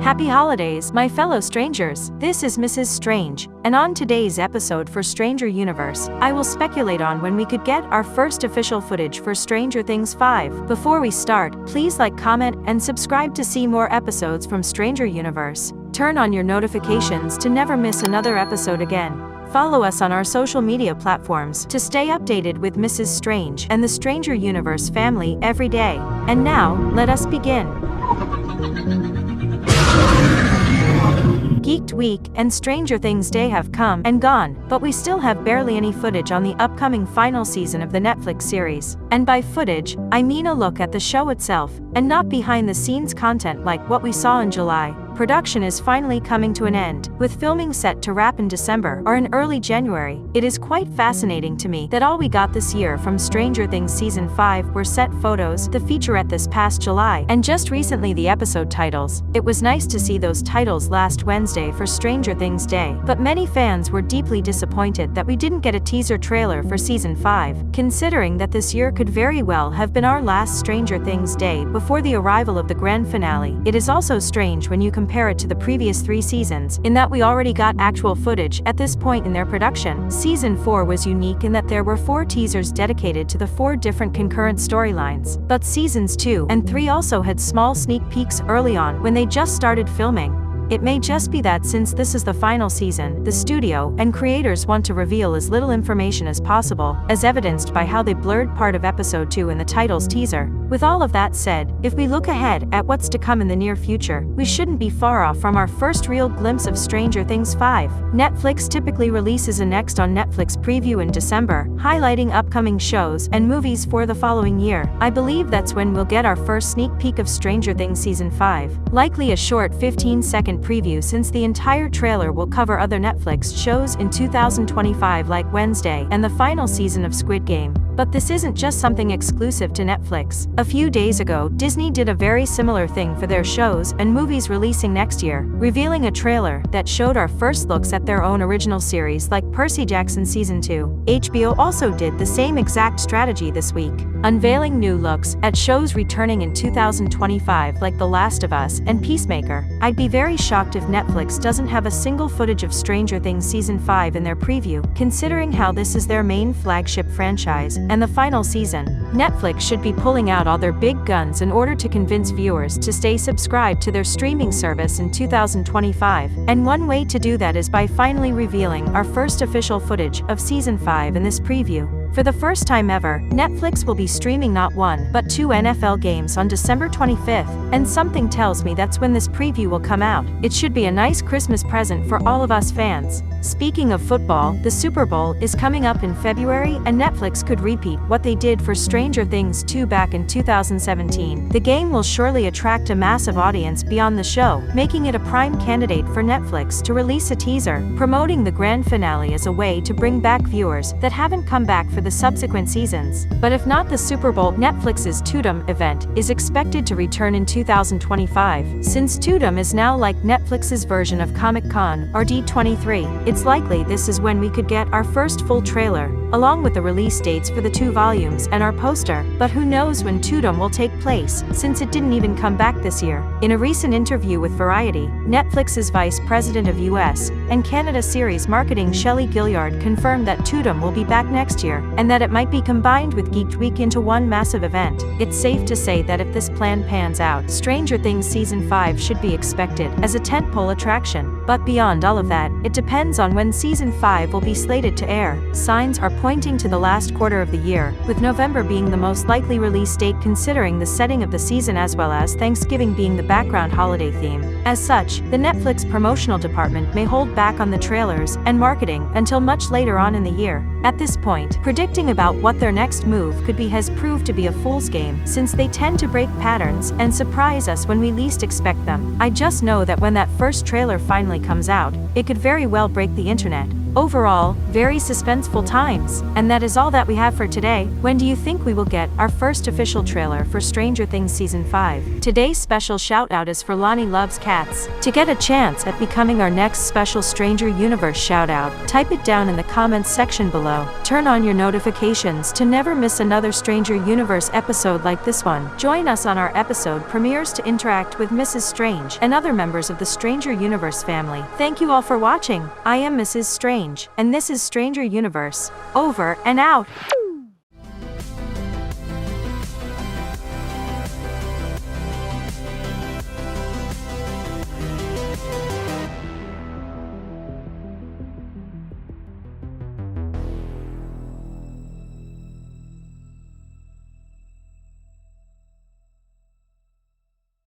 Happy holidays, my fellow strangers. This is Mrs. Strange, and on today's episode for Stranger Universe, I will speculate on when we could get our first official footage for Stranger Things 5. Before we start, please like, comment, and subscribe to see more episodes from Stranger Universe. Turn on your notifications to never miss another episode again. Follow us on our social media platforms to stay updated with Mrs. Strange and the Stranger Universe family every day. And now, let us begin. Geeked Week and Stranger Things Day have come and gone, but we still have barely any footage on the upcoming final season of the Netflix series. And by footage, I mean a look at the show itself, and not behind-the-scenes content like what we saw in July. Production is finally coming to an end, with filming set to wrap in December or in early January. It is quite fascinating to me that all we got this year from Stranger Things Season 5 were set photos, the featurette this past July, and just recently the episode titles. It was nice to see those titles last Wednesday for Stranger Things Day, but many fans were deeply disappointed that we didn't get a teaser trailer for Season 5, considering that this year could very well have been our last Stranger Things Day before the arrival of the grand finale. It is also strange when you compare it to the previous 3 seasons, in that we already got actual footage at this point in their production. Season 4 was unique in that there were 4 teasers dedicated to the 4 different concurrent storylines, but Seasons 2 and 3 also had small sneak peeks early on when they just started filming. It may just be that since this is the final season, the studio and creators want to reveal as little information as possible, as evidenced by how they blurred part of episode 2 in the title's teaser. With all of that said, if we look ahead at what's to come in the near future, we shouldn't be far off from our first real glimpse of Stranger Things 5. Netflix typically releases a Next on Netflix preview in December, highlighting upcoming shows and movies for the following year. I believe that's when we'll get our first sneak peek of Stranger Things Season 5. Likely a short 15-second preview, since the entire trailer will cover other Netflix shows in 2025 like Wednesday and the final season of Squid Game. But this isn't just something exclusive to Netflix. A few days ago, Disney did a very similar thing for their shows and movies releasing next year, revealing a trailer that showed our first looks at their own original series like Percy Jackson Season 2. HBO also did the same exact strategy this week, unveiling new looks at shows returning in 2025 like The Last of Us and Peacemaker. I'd be very shocked if Netflix doesn't have a single footage of Stranger Things Season 5 in their preview, considering how this is their main flagship franchise and the final season. Netflix should be pulling out all their big guns in order to convince viewers to stay subscribed to their streaming service in 2025, and one way to do that is by finally revealing our first official footage of Season 5 in this preview. For the first time ever, Netflix will be streaming not 1, but 2 NFL games on December 25th, and something tells me that's when this preview will come out. It should be a nice Christmas present for all of us fans. Speaking of football, the Super Bowl is coming up in February, and Netflix could repeat what they did for Stranger Things 2 back in 2017. The game will surely attract a massive audience beyond the show, making it a prime candidate for Netflix to release a teaser, promoting the grand finale as a way to bring back viewers that haven't come back for the subsequent seasons. But if not the Super Bowl, Netflix's Tudum event is expected to return in 2025. Since Tudum is now like Netflix's version of Comic-Con or D23, it's likely this is when we could get our first full trailer, along with the release dates for the 2 volumes and our poster. But who knows when Tudum will take place, since it didn't even come back this year. In a recent interview with Variety, Netflix's Vice President of US and Canada series marketing Shelley Gilliard confirmed that Tudum will be back next year, and that it might be combined with Geeked Week into one massive event. It's safe to say that if this plan pans out, Stranger Things Season 5 should be expected as a tentpole attraction. But beyond all of that, it depends on when Season 5 will be slated to air. Signs are pointing to the last quarter of the year, with November being the most likely release date considering the setting of the season as well as Thanksgiving being the background holiday theme. As such, the Netflix promotional department may hold back on the trailers and marketing until much later on in the year. At this point, predicting about what their next move could be has proved to be a fool's game, since they tend to break patterns and surprise us when we least expect them. I just know that when that first trailer finally comes out, it could very well break the internet. Overall, very suspenseful times. And that is all that we have for today. When do you think we will get our first official trailer for Stranger Things Season 5? Today's special shout out is for Lonnie Loves Cats. To get a chance at becoming our next special Stranger Universe shout out, type it down in the comments section below. Turn on your notifications to never miss another Stranger Universe episode like this one. Join us on our episode premieres to interact with Mrs. Strange and other members of the Stranger Universe family. Thank you all for watching. I am Mrs. Strange, and this is Stranger Universe. Over and out.